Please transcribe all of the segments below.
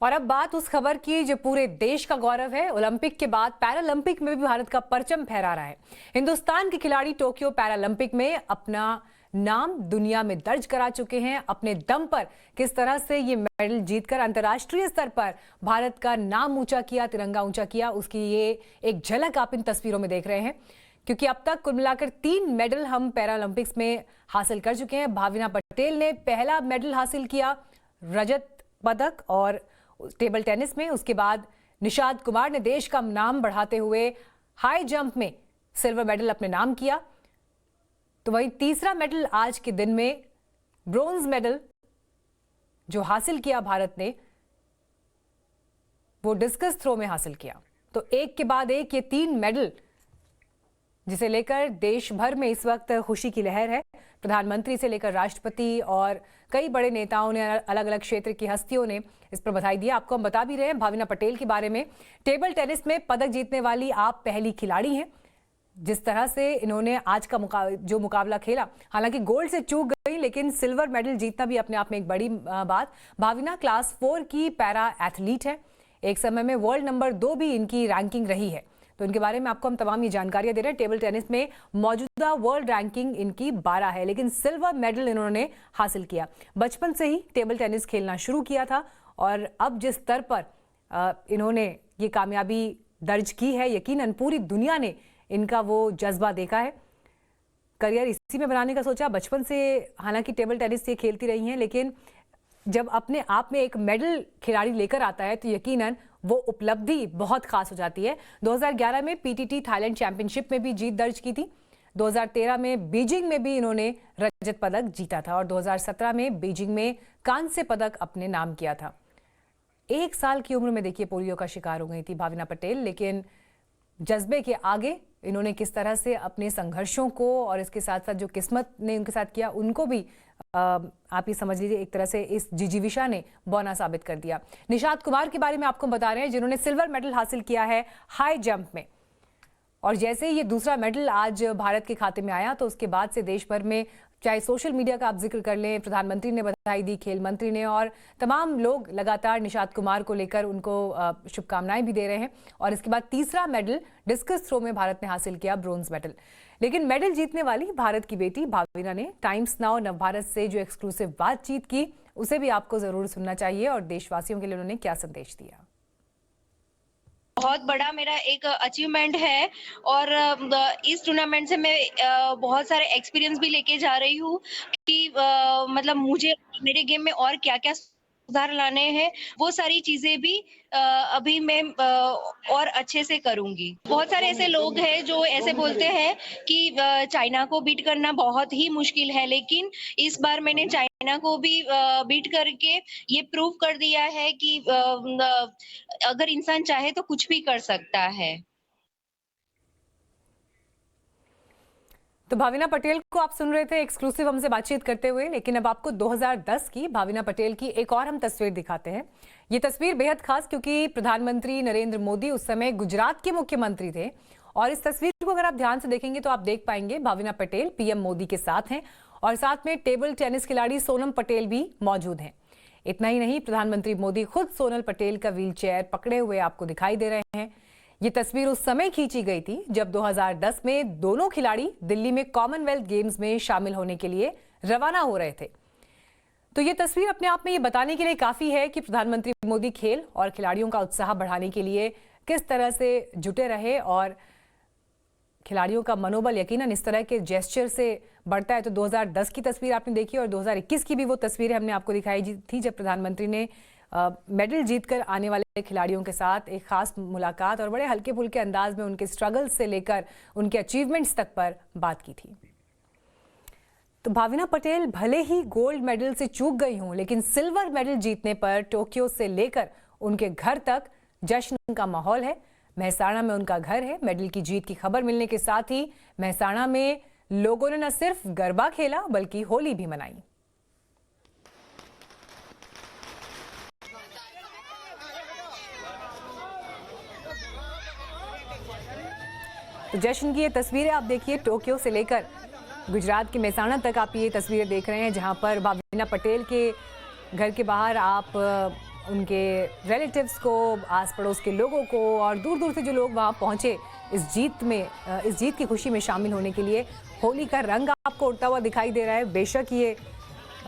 और अब बात उस खबर की जो पूरे देश का गौरव है। ओलंपिक के बाद पैरालंपिक में भी भारत का परचम फहरा रहा है। हिंदुस्तान के खिलाड़ी टोक्यो पैरालंपिक में अपना नाम दुनिया में दर्ज करा चुके हैं। अपने दम पर किस तरह से ये मेडल जीतकर अंतर्राष्ट्रीय स्तर पर भारत का नाम ऊंचा किया, तिरंगा ऊंचा किया, उसकी ये एक झलक आप इन तस्वीरों में देख रहे हैं। क्योंकि अब तक कुल मिलाकर 3 मेडल हम पैरालंपिक्स में हासिल कर चुके हैं। भाविना पटेल ने पहला मेडल हासिल किया, रजत पदक, और टेबल टेनिस में। उसके बाद निषाद कुमार ने देश का नाम बढ़ाते हुए हाई जंप में सिल्वर मेडल अपने नाम किया। तो वहीं तीसरा मेडल आज के दिन में ब्रोंज मेडल जो हासिल किया भारत ने, वो डिस्कस थ्रो में हासिल किया। तो एक के बाद एक ये 3 मेडल जिसे लेकर देश भर में इस वक्त खुशी की लहर है। प्रधानमंत्री से लेकर राष्ट्रपति और कई बड़े नेताओं ने, अलग अलग क्षेत्र की हस्तियों ने इस पर बधाई दी। आपको हम बता भी रहे हैं भाविना पटेल के बारे में। टेबल टेनिस में पदक जीतने वाली आप पहली खिलाड़ी हैं। जिस तरह से इन्होंने आज का जो मुकाबला खेला, हालांकि गोल्ड से चूक गई, लेकिन सिल्वर मेडल जीतना भी अपने आप में एक बड़ी बात। भाविना क्लास 4 की पैरा एथलीट है। एक समय में वर्ल्ड नंबर 2 भी इनकी रैंकिंग रही है। तो इनके बारे में आपको हम तमाम ये जानकारियां दे रहे हैं। टेबल टेनिस में मौजूदा वर्ल्ड रैंकिंग इनकी 12 है, लेकिन सिल्वर मेडल इन्होंने हासिल किया। बचपन से ही टेबल टेनिस खेलना शुरू किया था और अब जिस स्तर पर इन्होंने ये कामयाबी दर्ज की है, यकीनन पूरी दुनिया ने इनका वो जज्बा देखा है। करियर इसी में बनाने का सोचा। बचपन से हालांकि टेबल टेनिस से खेलती रही हैं, लेकिन जब अपने आप में एक मेडल खिलाड़ी लेकर आता है तो यकीनन वो उपलब्धि बहुत खास हो जाती है। 2011 में पीटीटी थाईलैंड चैंपियनशिप में भी जीत दर्ज की थी। 2013 में बीजिंग में भी इन्होंने रजत पदक जीता था और 2017 में बीजिंग में कांस्य पदक अपने नाम किया था। 1 साल की उम्र में देखिए पोलियो का शिकार हो गई थी भाविना पटेल, लेकिन जज्बे के आगे इन्होंने किस तरह से अपने संघर्षों को और इसके साथ साथ जो किस्मत ने उनके साथ किया, उनको भी आप ये समझ लीजिए एक तरह से इस जिजीविषा ने बौना साबित कर दिया। निषाद कुमार के बारे में आपको बता रहे हैं, जिन्होंने सिल्वर मेडल हासिल किया है हाई जंप में। और जैसे ये दूसरा मेडल आज भारत के खाते में आया तो उसके बाद से देश भर में, चाहे सोशल मीडिया का आप जिक्र कर लें, प्रधानमंत्री ने बधाई दी, खेल मंत्री ने, और तमाम लोग लगातार निषाद कुमार को लेकर उनको शुभकामनाएं भी दे रहे हैं। और इसके बाद तीसरा मेडल डिस्कस थ्रो में भारत ने हासिल किया, ब्रोंज मेडल। लेकिन मेडल जीतने वाली भारत की बेटी भाविना ने टाइम्स नाउ नवभारत से जो एक्सक्लूसिव बातचीत की, उसे भी आपको जरूर सुनना चाहिए और देशवासियों के लिए उन्होंने क्या संदेश दिया। बहुत बड़ा मेरा एक अचीवमेंट है और इस टूर्नामेंट से मैं बहुत सारे एक्सपीरियंस भी लेके जा रही हूँ कि मतलब मुझे मेरे गेम में और क्या-क्या सुधार लाने हैं, वो सारी चीजें भी अभी मैं और अच्छे से करूंगी। बहुत सारे ऐसे लोग हैं जो ऐसे बोलते हैं कि चाइना को बीट करना बहुत ही मुश्किल है, लेकिन इस बार मैंने चाइना को भी बीट करके ये प्रूव कर दिया है कि अगर इंसान चाहे तो कुछ भी कर सकता है। तो भाविना पटेल को आप सुन रहे थे एक्सक्लूसिव हमसे बातचीत करते हुए, लेकिन अब आपको 2010 की भाविना पटेल की एक और हम तस्वीर दिखाते हैं। ये तस्वीर बेहद खास, क्योंकि प्रधानमंत्री नरेंद्र मोदी उस समय गुजरात के मुख्यमंत्री थे और इस तस्वीर को अगर आप ध्यान से देखेंगे तो आप देख पाएंगे भाविना पटेल पीएम मोदी के साथ हैं और साथ में टेबल टेनिस खिलाड़ी सोनम पटेल भी मौजूद हैं। इतना ही नहीं, प्रधानमंत्री मोदी खुद सोनल पटेल का व्हील चेयर पकड़े हुए आपको दिखाई दे रहे हैं। ये तस्वीर उस समय खींची गई थी जब 2010 में दोनों खिलाड़ी दिल्ली में कॉमनवेल्थ गेम्स में शामिल होने के लिए रवाना हो रहे थे। तो ये तस्वीर अपने आप में ये बताने के लिए काफी है कि प्रधानमंत्री मोदी खेल और खिलाड़ियों का उत्साह बढ़ाने के लिए किस तरह से जुटे रहे और खिलाड़ियों का मनोबल यकीनन इस तरह के जेस्चर से बढ़ता है। तो 2010 की तस्वीर आपने देखी और 2021 की भी वो तस्वीरें हमने आपको दिखाई थी जब प्रधानमंत्री ने मेडल जीतकर आने वाले खिलाड़ियों के साथ एक खास मुलाकात और बड़े हल्के फुल्के अंदाज में उनके स्ट्रगल से लेकर उनके अचीवमेंट्स तक पर बात की थी। तो भाविना पटेल भले ही गोल्ड मेडल से चूक गई हों, लेकिन सिल्वर मेडल जीतने पर टोक्यो से लेकर उनके घर तक जश्न का माहौल है। मेहसाणा में उनका घर है। मेडल की जीत की खबर मिलने के साथ ही मेहसाणा में लोगों ने न सिर्फ गरबा खेला बल्कि होली भी मनाई। तो जश्न की ये तस्वीरें आप देखिए, टोक्यो से लेकर गुजरात के मेहसाणा तक आप ये तस्वीरें देख रहे हैं, जहां पर भाविना पटेल के घर के बाहर आप उनके रिलेटिव्स को, आस पड़ोस के लोगों को और दूर दूर से जो लोग वहाँ पहुँचे इस जीत की खुशी में शामिल होने के लिए। होली का रंग आपको उड़ता हुआ दिखाई दे रहा है। बेशक ये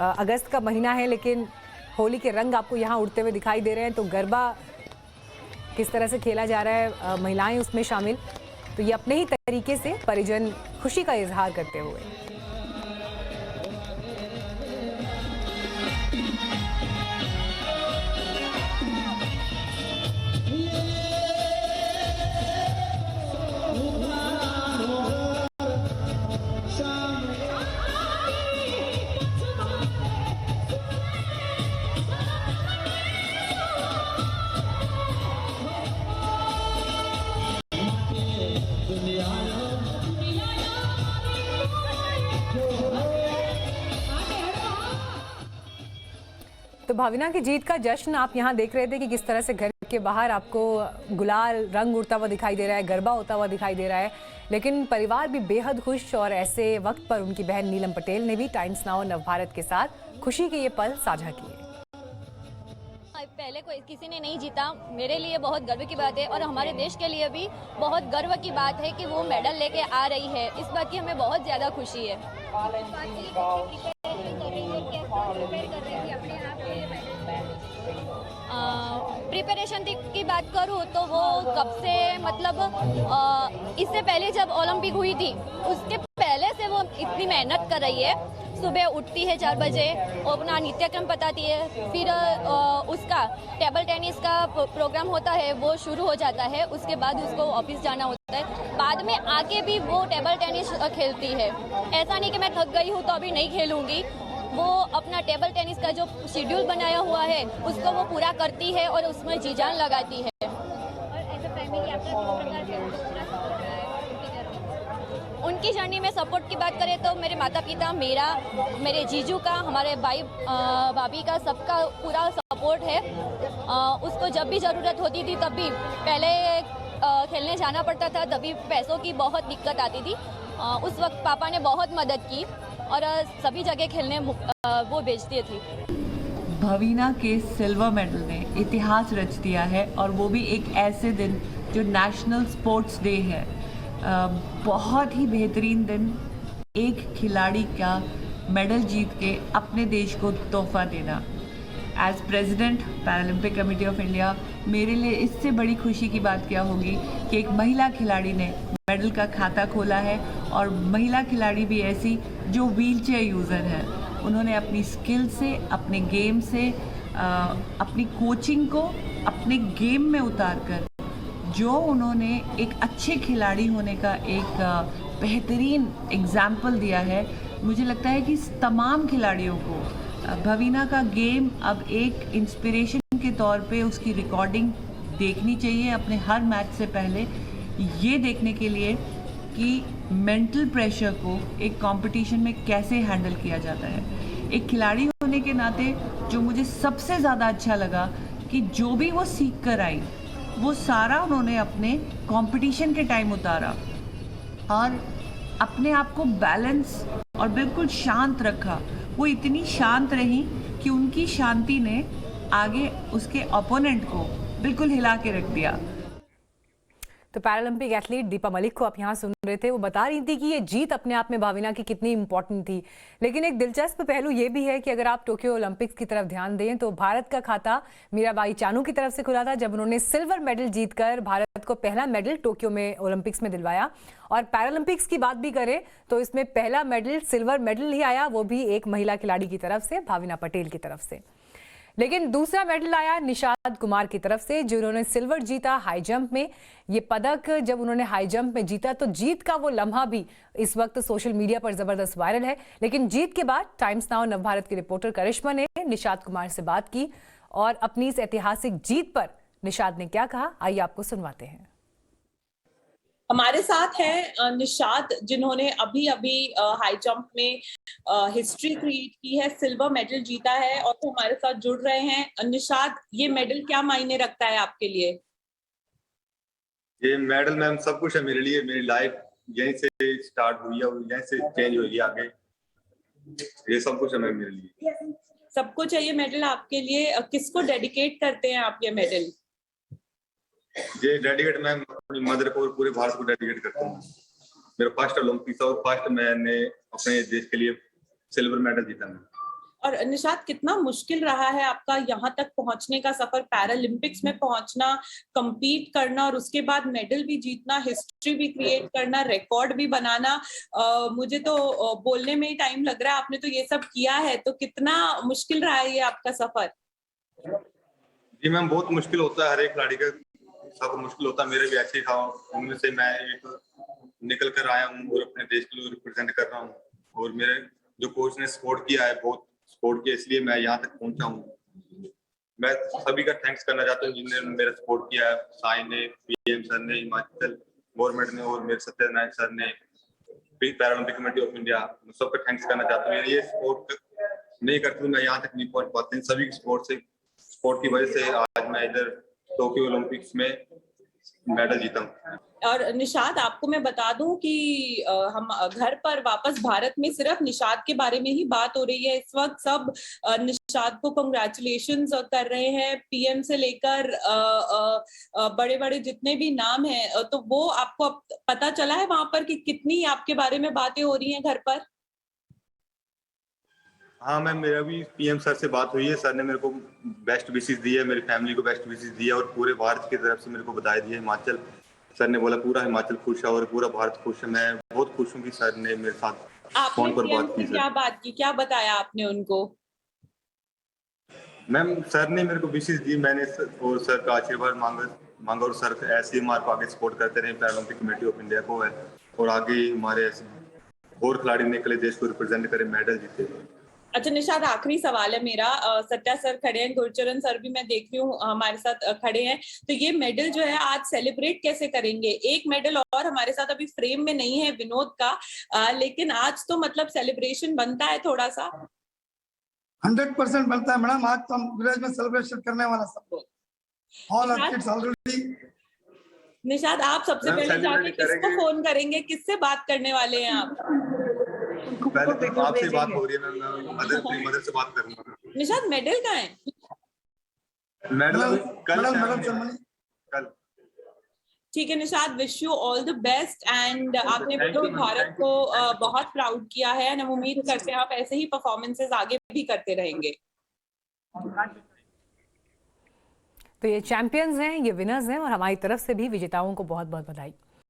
अगस्त का महीना है, लेकिन होली के रंग आपको यहाँ उड़ते हुए दिखाई दे रहे हैं। तो गरबा किस तरह से खेला जा रहा है, महिलाएं उसमें शामिल, तो ये अपने ही तरीके से परिजन खुशी का इजहार करते हुए। तो भाविना की जीत का जश्न आप यहाँ देख रहे थे कि किस तरह से घर के बाहर आपको गुलाल रंग उड़ता हुआ दिखाई दे रहा है, गरबा होता हुआ दिखाई दे रहा है। लेकिन परिवार भी बेहद खुश, और ऐसे वक्त पर उनकी बहन नीलम पटेल ने भी टाइम्स नाउ नवभारत के साथ खुशी के ये पल साझा किए। पहले कोई किसी ने नहीं जीता, मेरे लिए बहुत गर्व की बात है और हमारे देश के लिए भी बहुत गर्व की बात है कि वो मेडल लेके आ रही है। इस बात की हमें बहुत ज़्यादा खुशी है। प्रिपरेशन की बात करूँ तो वो कब से, मतलब इससे पहले जब ओलंपिक हुई थी उसके पहले से वो इतनी मेहनत कर रही है। सुबह उठती है 4 बजे और अपना नित्यक्रम बताती है, फिर उसका टेबल टेनिस का प्रोग्राम होता है वो शुरू हो जाता है, उसके बाद उसको ऑफिस जाना होता है, बाद में आके भी वो टेबल टेनिस खेलती है। ऐसा नहीं कि मैं थक गई हूँ तो अभी नहीं खेलूँगी, वो अपना टेबल टेनिस का जो शेड्यूल बनाया हुआ है उसको वो पूरा करती है और उसमें जी जान लगाती है। उनकी जर्नी में सपोर्ट की बात करें तो मेरे माता पिता, मेरे जीजू का, हमारे भाई भाभी का, सबका पूरा सपोर्ट है। उसको जब भी ज़रूरत होती थी तभी, पहले खेलने जाना पड़ता था तभी पैसों की बहुत दिक्कत आती थी, उस वक्त पापा ने बहुत मदद की और सभी जगह खेलने वो भेजती थी। भाविना के सिल्वर मेडल ने इतिहास रच दिया है, और वो भी एक ऐसे दिन जो नेशनल स्पोर्ट्स डे है। बहुत ही बेहतरीन दिन, एक खिलाड़ी का मेडल जीत के अपने देश को तोहफा देना। As president Paralympic committee of India, मेरे लिए इससे बड़ी खुशी की बात क्या होगी कि एक महिला खिलाड़ी ने मेडल का खाता खोला है, और महिला खिलाड़ी भी ऐसी जो व्हीलचेयर यूज़र है। उन्होंने अपनी स्किल से, अपने गेम से, अपनी कोचिंग को अपने गेम में उतारकर जो उन्होंने एक अच्छे खिलाड़ी होने का एक बेहतरीन एग्जाम्पल दिया है। मुझे लगता है कि तमाम खिलाड़ियों को भाविना का गेम अब एक इंस्पिरेशन के तौर पे उसकी रिकॉर्डिंग देखनी चाहिए अपने हर मैच से पहले, ये देखने के लिए कि मेंटल प्रेशर को एक कंपटीशन में कैसे हैंडल किया जाता है। एक खिलाड़ी होने के नाते जो मुझे सबसे ज़्यादा अच्छा लगा कि जो भी वो सीख कर आई वो सारा उन्होंने अपने कंपटीशन के टाइम उतारा और अपने आप को बैलेंस और बिल्कुल शांत रखा। वो इतनी शांत रही कि उनकी शांति ने आगे उसके ओपोनेंट को बिल्कुल हिला के रख दिया। तो पैरालंपिक एथलीट दीपा मलिक को आप यहाँ सुन रहे थे, वो बता रही थी कि ये जीत अपने आप में भाविना की कितनी इंपॉर्टेंट थी। लेकिन एक दिलचस्प पहलू ये भी है कि अगर आप टोक्यो ओलंपिक्स की तरफ ध्यान दें तो भारत का खाता मीराबाई चानू की तरफ से खुला था जब उन्होंने सिल्वर मेडल जीतकर भारत को पहला मेडल टोक्यो में ओलंपिक्स में दिलवाया। और पैरालंपिक्स की बात भी करें तो इसमें पहला मेडल, सिल्वर मेडल ही आया, वो भी एक महिला खिलाड़ी की तरफ से, भाविना पटेल की तरफ से। लेकिन दूसरा मेडल आया निशाद कुमार की तरफ से, जिन्होंने सिल्वर जीता हाई जंप में। ये पदक जब उन्होंने हाई जंप में जीता तो जीत का वो लम्हा भी इस वक्त सोशल मीडिया पर जबरदस्त वायरल है। लेकिन जीत के बाद टाइम्स नाउ नवभारत की रिपोर्टर करिश्मा ने निशाद कुमार से बात की और अपनी इस ऐतिहासिक जीत पर निशाद ने क्या कहा, आइए आपको सुनवाते हैं। हमारे साथ हैं निशाद, जिन्होंने अभी अभी हाई जंप में हिस्ट्री क्रिएट की है, सिल्वर मेडल जीता है और तो हमारे साथ जुड़ रहे हैं। निशाद, ये मेडल क्या मायने रखता है आपके लिए? ये मेडल मैम सब कुछ है मेरे लिए। मेरी लाइफ यहीं से स्टार्ट हुई है और यहीं से चेंज होगी आगे। ये सब कुछ है मैम मेरे लिए। सबको चाहिए मेडल आपके लिए, किसको डेडिकेट करते हैं आप ये मेडल? ये डेडिकेट मैं अपनी मदर को और पूरे भारत को डेडिकेट करता हूँ। मेरा फर्स्ट ओलंपिक्स और फर्स्ट मैंने अपने देश के लिए सिल्वर मेडल जीता मैं। और निशात, कितना मुश्किल रहा है आपका यहाँ तक पहुंचने का सफर, पैरालंपिक्स में पहुंचना, compete करना और उसके बाद मेडल भी जीतना, हिस्ट्री भी क्रिएट करना, रिकॉर्ड भी बनाना। मुझे तो बोलने में ही टाइम लग रहा है, आपने तो ये सब किया है, तो कितना मुश्किल रहा है ये आपका सफर? जी मैम, बहुत मुश्किल होता है, हर एक खिलाड़ी का सब मुश्किल होता है, मेरे भी ऐसे ही था। उनमें से मैं एक निकल कर आया हूँ और अपने देश के लिए रिप्रेजेंट कर रहा हूँ। और मेरे जो कोच ने सपोर्ट किया है, बहुत सपोर्ट किया, इसलिए मैं यहाँ तक पहुंचा हूँ। मैं सभी का थैंक्स करना चाहता हूँ जिन्होंने मेरा सपोर्ट किया है। साई ने, पीएम सर ने, हिमाचल गवर्नमेंट ने और मेरे सत्यनारायण सर ने, पैरालंपिक कमेटी ऑफ इंडिया, सबका थैंक्स करना चाहता हूँ। ये सपोर्ट नहीं करते तो मैं यहाँ तक नहीं पहुंच पाते। सभी सपोर्ट की वजह से आज मैं इधर टोक्यो ओलंपिक्स में मेडल जीता हूँ। और निशात, आपको मैं बता दूं कि हम घर पर वापस भारत में सिर्फ निशात के बारे में ही बात हो रही है इस वक्त। सब निशात को कांग्रेचुलेशंस कर रहे हैं, पीएम से लेकर बड़े बड़े जितने भी नाम हैं। तो वो आपको पता चला है वहां पर कि कितनी आपके बारे में बातें हो रही हैं घर पर? हाँ मैम, मेरा भी पीएम सर से बात हुई है। सर ने मेरे को बेस्ट विशेस दी है, मेरी फैमिली को बेस्ट विशेस दी है और पूरे भारत की तरफ से मेरे को बधाई दी है। हिमाचल सर ने बोला पूरा हिमाचल खुश है और पूरा भारत खुश है। मैं बहुत खुश हूँ कि सर ने मेरे साथ फोन पर बात की। क्या बात की, क्या बताया आपने उनको? मैम, सर ने मेरे को विशेस दी, मैंने और सर का आशीर्वाद मांगा और सर ऐसे ही हमारे को आगे सपोर्ट करते रहे, पैरालंपिक कमेटी ऑफ इंडिया को है, और आगे हमारे ऐसे और खिलाड़ी निकले, देश को रिप्रेजेंट करे, मेडल जीते। अच्छा निशात, आखिरी सवाल है मेरा। सत्या सर खड़े हैं, गुरचरण सर भी मैं देख रही हूँ हमारे साथ खड़े हैं। तो ये मेडल जो है आज सेलिब्रेट कैसे करेंगे? एक मेडल और हमारे साथ अभी फ्रेम में नहीं है विनोद का, लेकिन आज तो मतलब सेलिब्रेशन बनता है थोड़ा सा। 100% बनता है मैडम। आज तो हम विलेज में सेलिब्रेशन करने वाला सब लोग, ऑल एथलीट्स ऑलरेडी। निशात, आप सबसे पहले जाके किसको फोन करेंगे, किससे बात करने वाले हैं आप? पहले तो आपसे बात हो रही है मैम, मैं मदर से बात करूंगा। निशात, मेडल कहाँ है? मेडल कल कल। ठीक है Nishat, wish you all the best and आपने भारत को बहुत प्राउड किया है। हम उम्मीद करते हैं आप ऐसे ही परफॉर्मेंसेस आगे भी करते रहेंगे। तो ये चैंपियंस हैं, ये विनर्स हैं और हमारी तरफ से भी विजेताओं को बहुत बहुत बधाई।